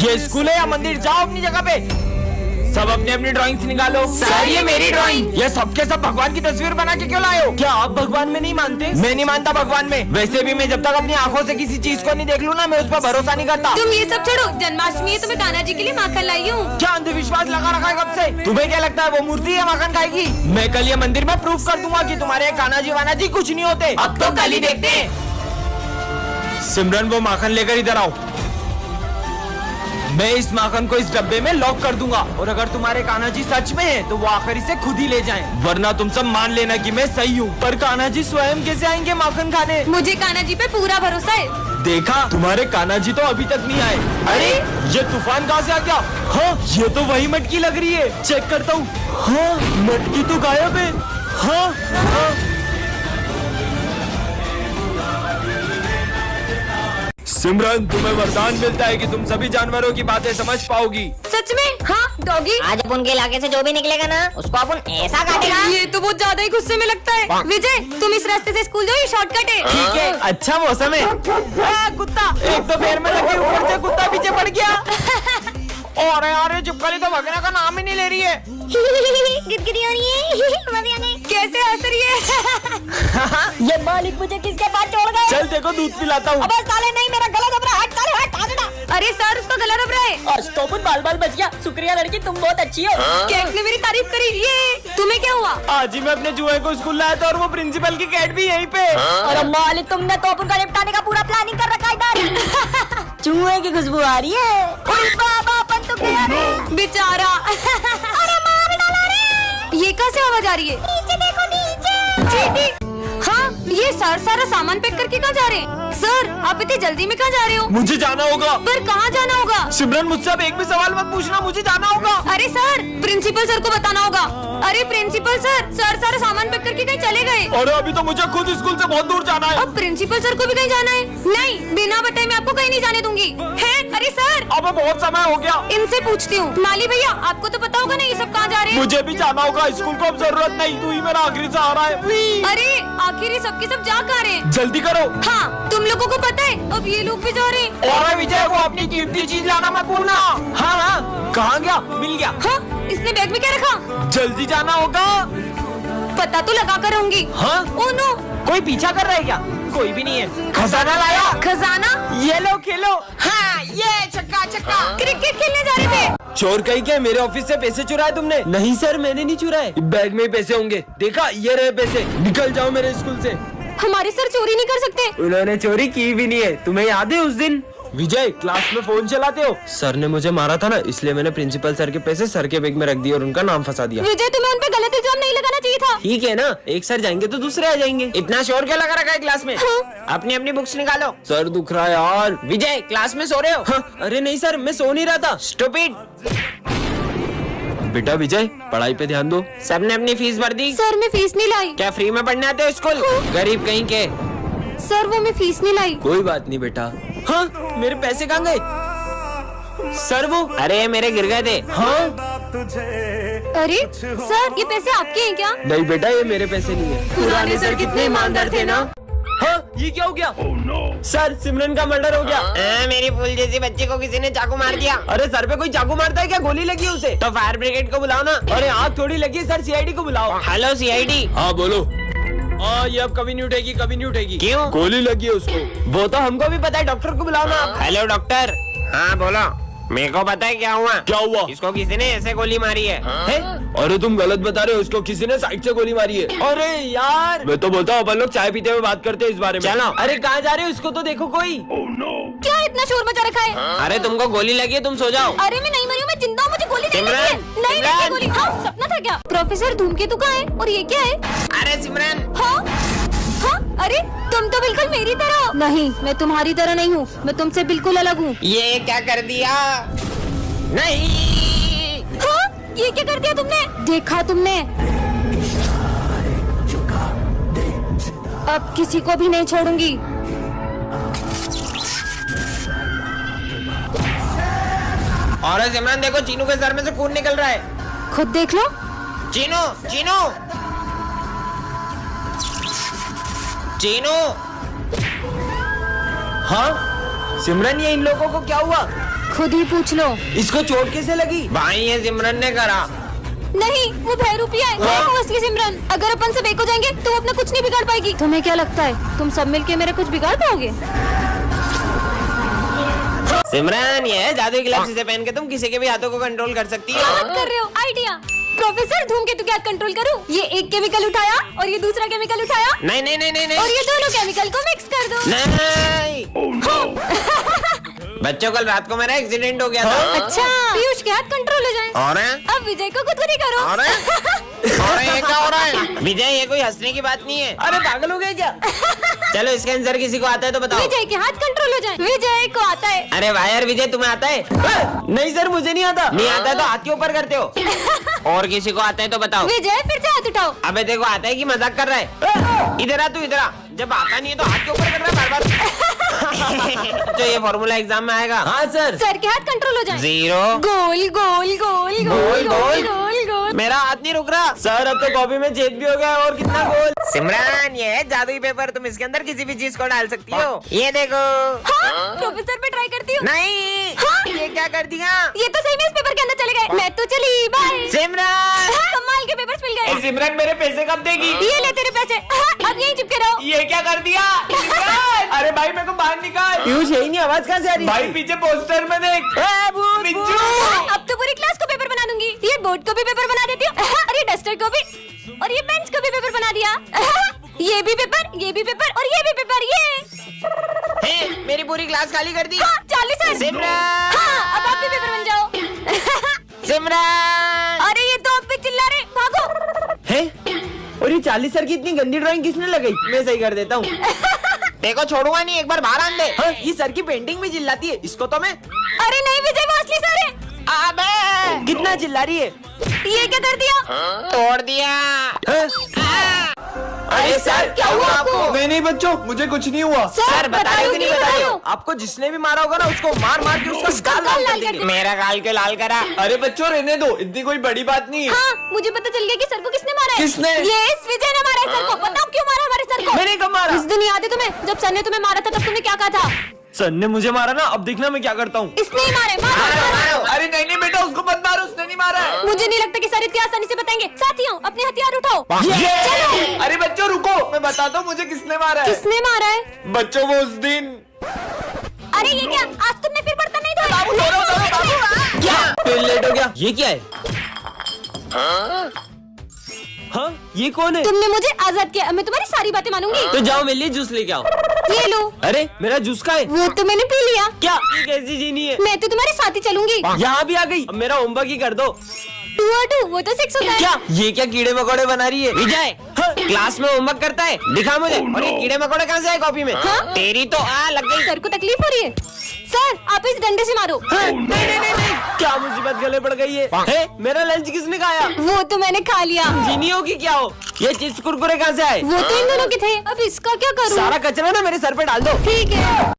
ये स्कूल है या मंदिर? जाओ अपनी जगह पे। सब अपनी अपनी ड्राइंग्स निकालो। सर ये मेरी ड्राइंग। ये सबके सब भगवान की तस्वीर बना के क्यों लाए हो? क्या आप भगवान में नहीं मानते? मैं नहीं मानता भगवान में। वैसे भी मैं जब तक अपनी आंखों से किसी चीज को नहीं देख लूँ ना, मैं उस पर भरोसा नहीं करता। तुम ये सब छोड़ो, जन्माष्टमी है तो मैं कान्हा जी के लिए माखन लाई हूँ। क्या अंधविश्वास लगा रखा है कब से? तुम्हें क्या लगता है वो मूर्ति है माखन खाएगी? मैं कल ये मंदिर में प्रूफ कर दूंगा कि तुम्हारे कान्हा जी वाना जी कुछ नहीं होते। अब तो कल ही देखते हैं। सिमरन वो माखन लेकर इधर आओ। मैं इस माखन को इस डब्बे में लॉक कर दूंगा और अगर तुम्हारे कान्हा जी सच में हैं, तो वो आखिर इसे खुद ही ले जाएं। वरना तुम सब मान लेना कि मैं सही हूँ। पर कान्हा जी स्वयं कैसे आएंगे माखन खाने? मुझे कान्हा जी पे पूरा भरोसा है। देखा, तुम्हारे कान्हा जी तो अभी तक नहीं आए। अरे ये तूफान कहाँ से आ गया? हाँ, ये तो वही मटकी लग रही है। चेक करता हूँ। हाँ, मटकी तो गायब है। हाँ, हाँ। सिमरन, तुम्हें वरदान मिलता है कि तुम सभी जानवरों की बातें समझ पाओगी। सच में? हाँ डॉगी। आज अपन के इलाके से जो भी निकलेगा ना, उसको अपन ऐसा काटेगा। ये तो बहुत ज्यादा ही गुस्से में लगता है। विजय, तुम इस रास्ते से स्कूल जाओ, ये शॉर्टकट है। ठीक है, अच्छा मौसम है। कुत्ता एक तो पैर में लगे, ऊपर से कुत्ता पीछे पड़ गया। और यार चुपकली तो भगने का नाम ही नहीं ले रही है। गिदगिदी हो रही है। मजे आने। कैसे हंस रही है? ये मालिक मुझे किसके पास छोड़ गए? चल देखो, दूध पिलाता हूँ। अबे साले नहीं, मेरा गला दब रहा है। हट साले, हट, आ जाना। अरे सर, उसका गला दब रहा है। आज तो अपन बाल बच गया। शुक्रिया लड़की, तुम बहुत अच्छी हो। कैट ने मेरी तारीफ करी। ये तुम्हें क्या हुआ? आज ही मैं अपने जुए को स्कूल लाया था और वो प्रिंसिपल की कैट भी यहीं पे। अरे मालिक, तुमने तो अपन का निपटाने का पूरा प्लानिंग कर रखा है इधर। चूहे की खुशबू आ रही है। अरे बाबा, अपन तो गया रे। बेचारा। अरे मार डाला रे। ये कहाँ से आवाज आ रही है? नीचे देखो, नीचे। चीटी। हाँ, ये सर सारा सामान पैक करके कहाँ जा रहे हैं? सर, आप इतनी जल्दी में कहाँ जा रहे हो? मुझे जाना होगा। पर कहाँ जाना होगा? सिमरन, मुझसे अब एक भी सवाल मत पूछना, मुझे जाना होगा। अरे सर, प्रिंसिपल सर को बताना होगा। अरे प्रिंसिपल सर, सर सारा सामान पैक करके कहीं चले गए। और अभी तो मुझे खुद स्कूल से बहुत दूर जाना है। अब प्रिंसिपल सर को भी कहीं जाना है? नहीं, बिना बताए मैं आपको कहीं नहीं जाने दूंगी। है? अरे सर, अब बहुत समय हो गया। इनसे पूछती हूँ। माली भैया, आपको तो पता होगा ना ये सब कहाँ जा रहे हैं? मुझे भी जाना होगा स्कूल को, अब जरूरत नहीं, तू ही मेरा आखिरी सहारा है। अरे आखिर ये सबके सब जा कहाँ रहे हैं? जल्दी करो। हाँ, तुम लोगों को पता है, अब ये लोग भी जा रहे हैं। और विजय, वो अपनी कीमती चीज लाना मत भूलना। हाँ हाँ, कहाँ गया? मिल गया। हाँ, इसने बैग में क्या रखा? जल्दी जाना होगा। पता तो लगा कर रहूंगी। हाँ? ओह नो, कोई पीछा कर रहा है क्या? कोई भी नहीं है। खजाना लाया? खजाना? ये लो, खेलो। हाँ, ये छक्का छक्का। क्रिकेट खेलने जा रहे थे। चोर कहीं क्या? मेरे ऑफिस से पैसे चुराए तुमने? नहीं सर, मैंने नहीं चुराए। बैग में ही पैसे होंगे। देखा, ये रहे पैसे। निकल जाओ मेरे स्कूल से। हमारे सर चोरी नहीं कर सकते। उन्होंने चोरी की भी नहीं है। तुम्हें याद है उस दिन? विजय, क्लास में फोन चलाते हो? सर ने मुझे मारा था ना, इसलिए मैंने प्रिंसिपल सर के पैसे सर के बैग में रख दिए और उनका नाम फंसा दिया। विजय, तुम्हें उन पे गलत इल्जाम नहीं लगाना चाहिए था। ठीक है ना, एक सर जाएंगे तो दूसरे आ जाएंगे। इतना शोर क्या लगा रखा है क्लास में? हाँ। अपनी अपनी बुक्स निकालो। सर दुख रहा है यार। विजय, क्लास में सो रहे हो? हाँ, अरे नहीं सर, मैं सो नहीं रहा था। स्टूपिड। बेटा विजय, पढ़ाई पे ध्यान दो। सबने अपनी फीस भर दी? सर, मैं फीस नहीं लाई। क्या फ्री में पढ़ने आते हो स्कूल? गरीब कहीं के। सर, वो मैं फीस नहीं लाई। कोई बात नहीं बेटा। हाँ, मेरे पैसे कहाँ गए? सर वो, अरे मेरे गिर गए थे। हाँ? अरे सर, ये पैसे आपके हैं क्या? नहीं बेटा, ये मेरे पैसे नहीं है। पुराने सर कितने ईमानदार थे ना। हाँ, ये क्या हो गया? सर, सिमरन का मर्डर हो गया। मेरी फूल जैसी बच्ची को किसी ने चाकू मार दिया। अरे सर पे कोई चाकू मारता है क्या? गोली लगी है उसे। तो फायर ब्रिगेड को बुलाओ ना। अरे आग थोड़ी लगी है सर, सीआईडी को बुलाओ। Hello CID. हाँ बोलो। ये अब कभी नहीं उठेगी, कभी नहीं उठेगी। क्यों? गोली लगी है उसको। वो तो हमको भी पता है, डॉक्टर को बुलाओ ना। Hello doctor. हाँ बोलो। मेरे को पता है क्या हुआ। क्या हुआ? इसको किसी ने ऐसे गोली मारी है। अरे तुम गलत बता रहे हो, इसको किसी ने साइड से गोली मारी है। अरे यार, मैं तो बोलता हूँ अपन लोग चाय पीते हुए बात करते हैं इस बारे में। चलो। अरे कहाँ जा रहे हो? इसको तो देखो कोई। क्या इतना शोर मचा रखा है? अरे तुमको गोली लगी है, तुम सो जाओ। अरे मैं नहीं मरी हूँ, मैं जिंदा हूँ, मुझे गोली नहीं लगी है। सिमरन, नहीं लगी सिमरन। गोली। हाँ, सपना था क्या? प्रोफेसर धूमकेतु कहाँ है? और ये क्या है? अरे सिमरन। हाँ? हाँ? अरे तुम तो बिल्कुल मेरी तरह हो। नहीं, मैं तुम्हारी तरह नहीं हूँ, मैं तुमसे बिल्कुल अलग हूँ। ये क्या कर दिया? नहीं। हाँ? ये क्या कर दिया तुमने? देखा तुमने? अब किसी को भी नहीं छोड़ूंगी। और सिमरन देखो, चीनू के सर में से खून निकल रहा है। खुद देख लो। चीनू, चीनू, चीनू। हाँ सिमरन, ये इन लोगों को क्या हुआ? खुद ही पूछ लो। इसको चोट कैसे लगी? भाई ये सिमरन ने करा। नहीं, वो बहरूपिया है, मैं हूँ असली सिमरन। अगर अपन सब एक हो जाएंगे तो वो अपना कुछ नहीं बिगाड़ पाएगी। तुम्हें क्या लगता है तुम सब मिलके मेरा कुछ बिगाड़ पाओगे? सिमरन ये जादुई ग्लव्स से पहन के तुम किसी के भी हाथों को कंट्रोल कर सकती क्या हो। बात कर रहे हो? आइडिया। प्रोफेसर धूमकेतु क्या कंट्रोल करूँ? ये एक केमिकल उठाया और ये दूसरा केमिकल उठाया नहीं नहीं नहीं नहीं और नहीं ये दोनों केमिकल को मिक्स कर दो। नहीं। बच्चों कल रात को मेरा एक्सीडेंट हो गया था। अच्छा, पीयूष के हाथ कंट्रोल हो जाए। और अब विजय को खुद ही करो। और ये क्या हो रहा है? विजय ये कोई हंसने की बात नहीं है। अरे पागल हो गए क्या? चलो इसका आंसर किसी को आता है तो बताओ। विजय के हाथ कंट्रोल हो जाए। विजय को आता है। अरे वाह यार विजय तुम्हें आता है? नहीं सर मुझे नहीं आता। नहीं आता है तो हाथ के ऊपर करते हो। और किसी को आता है तो बताओ। विजय फिर से हाथ उठाओ। अबे देखो आता है कि मजाक कर रहा है? इधर आ तू इधर आ। जब आता नहीं है तो हाथ के ऊपर कर रहा है बार बार। तो ये फॉर्मूला एग्जाम में आएगा। हाँ सर। सर के हाथ कंट्रोल हो जाए। 0 गोल गोल गोल गोल गोल गोल गोल। मेरा हाथ नहीं रुक रहा सर। अब तो कॉपी में छेद भी हो गया और कितना गोल। सिमरन ये है जादुई पेपर। तुम इसके अंदर किसी भी चीज को डाल सकती हो। ये देखो। हाँ, प्रोफेसर पे ट्राई करती हूँ। नहीं हाँ? ये क्या कर दिया? ये तो सही में इस पेपर के अंदर चले गए। मैं तो चली बाय। सिमरन कमाल के पेपर्स मिल गए। सिमरन मेरे पैसे कब देगी? ये ले तेरे पैसे। हाँ, अब यहीं चिपके रहो। ये क्या कर दिया? अरे भाई मेरे को बाहर निकाल। पीयूष यही नहीं आवाज कहाँ से आ रही? भाई पीछे पोस्टर में देख। बिज्जू। अब तो पूरी क्लास को पेपर बना दूंगी। ये बोर्ड को भी पेपर बना देती हूँ और ये डस्टर को भी और ये बेंच को भी पेपर बना दिया। ये भी पेपर, ये भी पेपर और ये भी पेपर। ये मेरी पूरी क्लास खाली कर दी। हाँ, 40 है। सिमरन। हाँ, अब आप भी पेपर बन जाओ। सिमरन। अरे ये तो आप पे चिल्ला रहे, भागो। है? और ये 40 सर की इतनी गंदी ड्राइंग किसने लगाई? मैं सही कर देता हूँ। देखो छोड़ूंगा नहीं, एक बार बाहर आन दे। हाँ, ये सर की पेंटिंग भी चिल्लाती है। इसको तो मैं। अरे नहीं विजय, वो असली सर है। अबे कितना चिल्ला रही है? ये क्या कर दिया? तोड़ दिया। अरे सर क्या हुआ आपको? नहीं नहीं बच्चों, मुझे कुछ नहीं हुआ। सर बता रहे हो कि नहीं बता रहे हो? आपको जिसने भी मारा होगा ना उसको मार मार के उसका गाल लाल कर देंगे। मेरा गाल क्यों लाल करा? अरे बच्चों रहने दो, इतनी कोई बड़ी बात नहीं है। हाँ, मुझे पता चल गया कि सर को किसने मारा है। किसने? ये इस विजय ने मारा है सर को। बताओ क्यों मारा हमारे सर को? मैंने कब मारा? उस दिन याद है तुम्हें जब सर ने तुम्हें मारा था? तब तुमने क्या कहा था? सर ने मुझे मारा ना, अब देखना मैं क्या करता हूँ। इसने ही मारे। मारो। अरे नहीं नहीं बेटा, उसको मत मारो, उसने नहीं मारा है। मुझे नहीं लगता कि सर इतनी आसानी से बताएंगे। साथियों अपने हथियार उठाओ। चलो। अरे बच्चों रुको, मैं बताता हूँ मुझे किसने मारा है। किसने मारा है? बच्चों वो उस दिन। अरे ये क्या? आज तुमने फिर बर्तन नहीं धोए? क्या? फिर लेट हो गया। ये क्या है? हाँ ये कौन है? तुमने मुझे आजाद किया, मैं तुम्हारी सारी बातें मानूंगी। तो जाओ मेरे लिए जूस लेके आओ। ये लो। अरे मेरा जूस का है? वो तो मैंने पी लिया। क्या? ये कैसी जीनी है? मैं तो तुम्हारे साथ ही चलूंगी। यहाँ भी आ गई। अब मेरा होमवर्क ही कर दो। 2 और 2 वो तो 6 होता है। क्या? ये क्या कीड़े मकोड़े बना रही है? विजय क्लास में होमवर्क करता है, दिखा मुझे। और ये कीड़े मकोड़े कहाँ से आए कॉपी में? तेरी तो लग गई। सर को तकलीफ हो रही है। सर आप इस डंडे से मारो। नहीं नहीं नहीं नहीं, क्या मुसीबत गले पड़ गई है? मेरा लंच किसने खाया? वो तो मैंने खा लिया। जीनियों की क्या हो? ये चिप्स कुरकुरे कहाँ से आए? वो तो इन दोनों के थे। अब इसका क्या करूं? सारा कचरा ना मेरे सर पे डाल दो। ठीक है।